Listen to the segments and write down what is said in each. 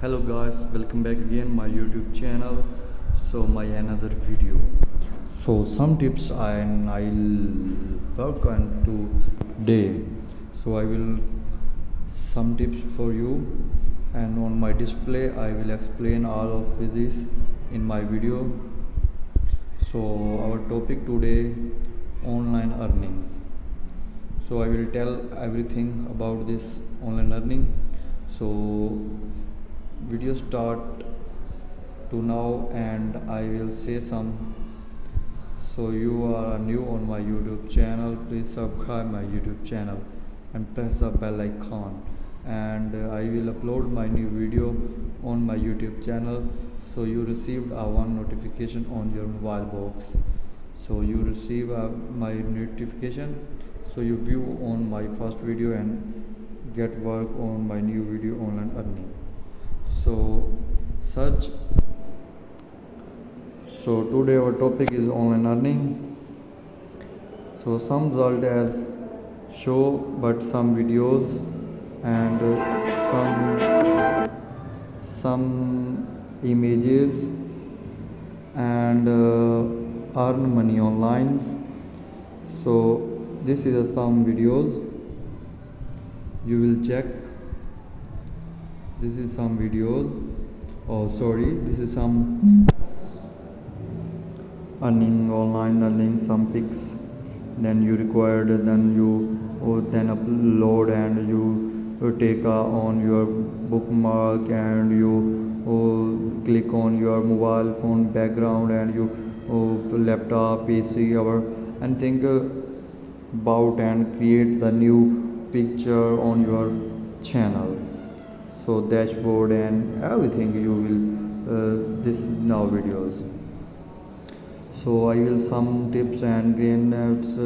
Hello guys, welcome back again my YouTube channel. So my another video. So some tips I'll work on today. So I will some tips for you, and on my display I will explain all of this in my video. So our topic today, online earnings. So I will tell everything about this online earning. So video start to now, and I will say some. So you are new on my YouTube channel, please subscribe my YouTube channel and press the bell icon, and I will upload my new video on my YouTube channel, so you received a one notification on your mobile box. So you receive my notification, so you view on my first video and get work on my new video online earning. So search. So today our topic is online earning. So some result as show, but some videos and some images and earn money online. So this is some videos you will check. This is some videos. Oh sorry, this is some earning, online earning, some pics. Then you required, then you then upload, and you take on your bookmark, and you click on your mobile phone background, and you laptop PC or and think about and create the new picture on your channel. So dashboard and everything you will this now videos. So I will some tips and greenlights,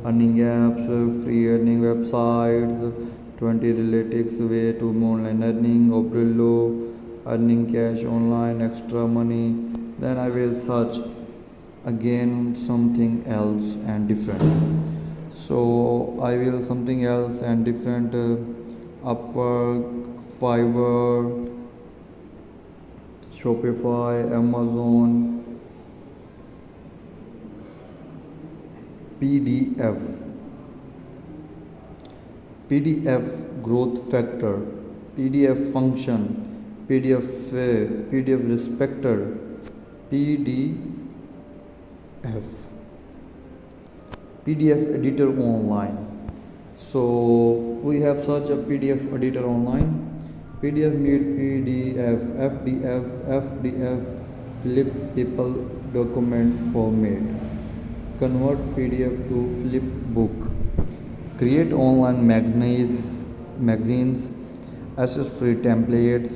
earning apps, free earning websites, 20 relatives way to online earning, Obrello, earning cash online, extra money. Then I will search again something else and different. So I will something else and different, Upwork, Fiverr, Shopify, Amazon, PDF, PDF growth factor, PDF function, PDF respector, PDF editor online. So we have such a PDF editor online. PDF need PDF, FDF, flip people document format, convert PDF to flip book, create online magazines, access free templates,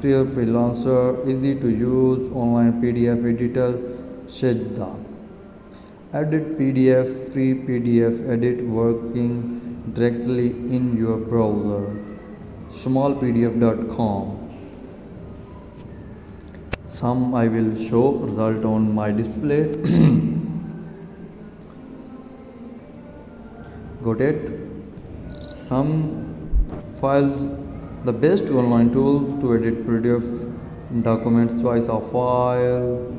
free freelancer, easy to use online PDF editor, Sajda, edit PDF, free PDF edit working directly in your browser, smallpdf.com. Some I will show result on my display. Got it? Some files, the best online tool to edit PDF documents, choice of file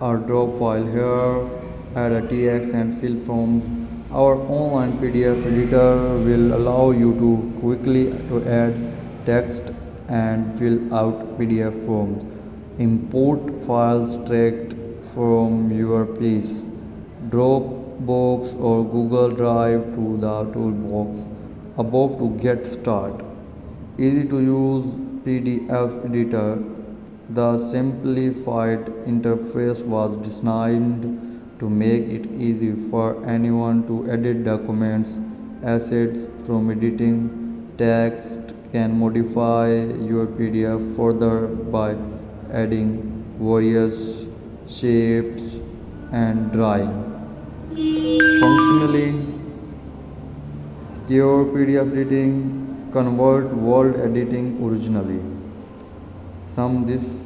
or drop file here, add a TX and fill forms. Our online PDF editor will allow you to quickly to add text and fill out PDF forms. Import files tracked from your place, Dropbox or Google Drive to the toolbox above to get started. Easy to use PDF editor. The simplified interface was designed to make it easy for anyone to edit documents, assets. From editing text, can modify your PDF further by adding various shapes and drawing. Functionally secure PDF editing, convert word editing originally. Some this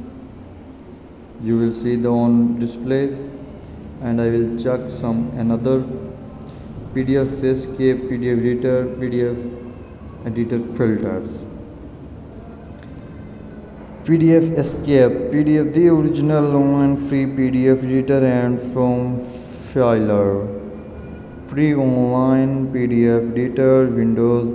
you will see the on displays, and I will check some another PDF Facescape, PDF editor filters. PDF Escape, PDF, the original online free PDF editor and from Filer. Free online PDF editor Windows.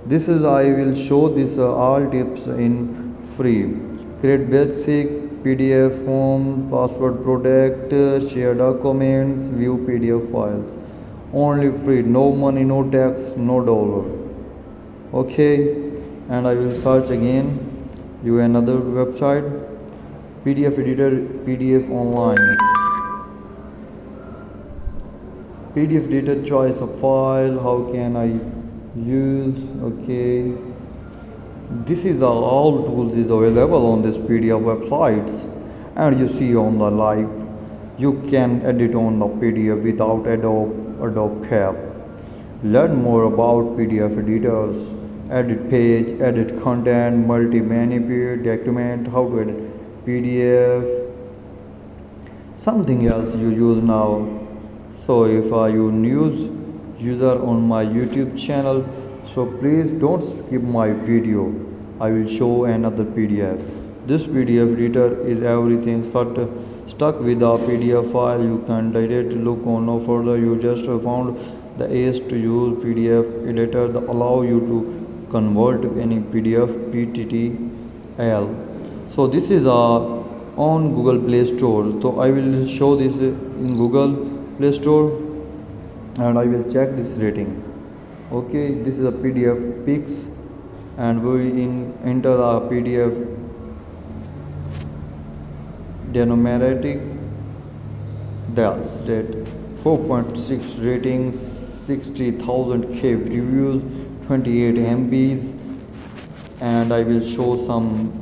This is I will show this all tips in free. Create basic PDF form, password protect, share documents, view PDF files. Only free, no money, no tax, no dollar. Okay, and I will search again you another website, PDF editor, PDF online. PDF editor, choice of file, how can I use? Okay, this is all tools is available on this PDF websites, and you see on the live you can edit on the PDF without Adobe Cap. Learn more about PDF editors, edit page, edit content, multi-manipulate document, how to edit PDF, something else you use now. So if you new user on my YouTube channel, so please don't skip my video. I will show another PDF. This PDF editor is everything stuck with a PDF file. You can directly look on no further. You just found the ace to use PDF editor that allow you to convert any PDF PTTL. So this is on Google Play Store. So I will show this in Google Play Store and I will check this rating. Okay, this is a PDF pics and we enter a PDF denominatic state 4.6 ratings, 60,000 K reviews, 28 MBs, and I will show some.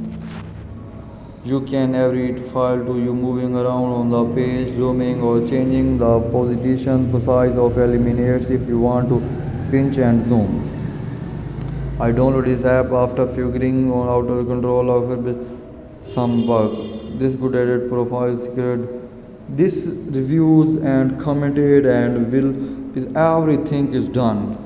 You can every file to you moving around on the page, zooming or changing the position, size of eliminates if you want to pinch and zoom. I downloaded this app after figuring out how to control of some bug. This good edit profile secret. This reviews and commented and will everything is done.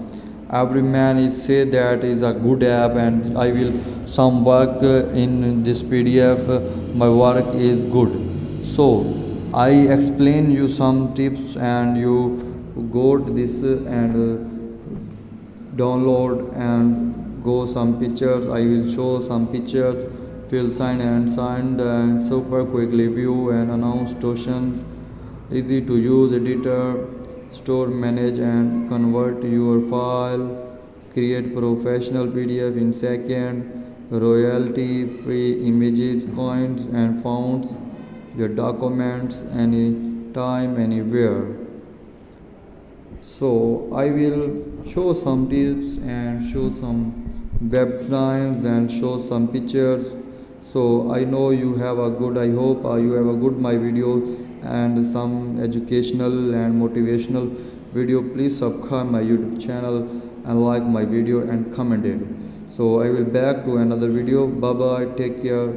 Every man is say that is a good app and I will some work in this PDF. My work is good. So I explain you some tips and you go to this and download and go some pictures. I will show some pictures, fill sign and super quickly view and announce notions, easy to use editor, store, manage and convert your file, create professional PDF in second, royalty free images, coins and fonts, your documents anytime, anywhere. So I will show some tips and show some websites and show some pictures. So I know you have a good, I hope you have a good my video and some educational and motivational video. Please subscribe my YouTube channel and like my video and comment it. So I will back to another video. Bye bye, take care.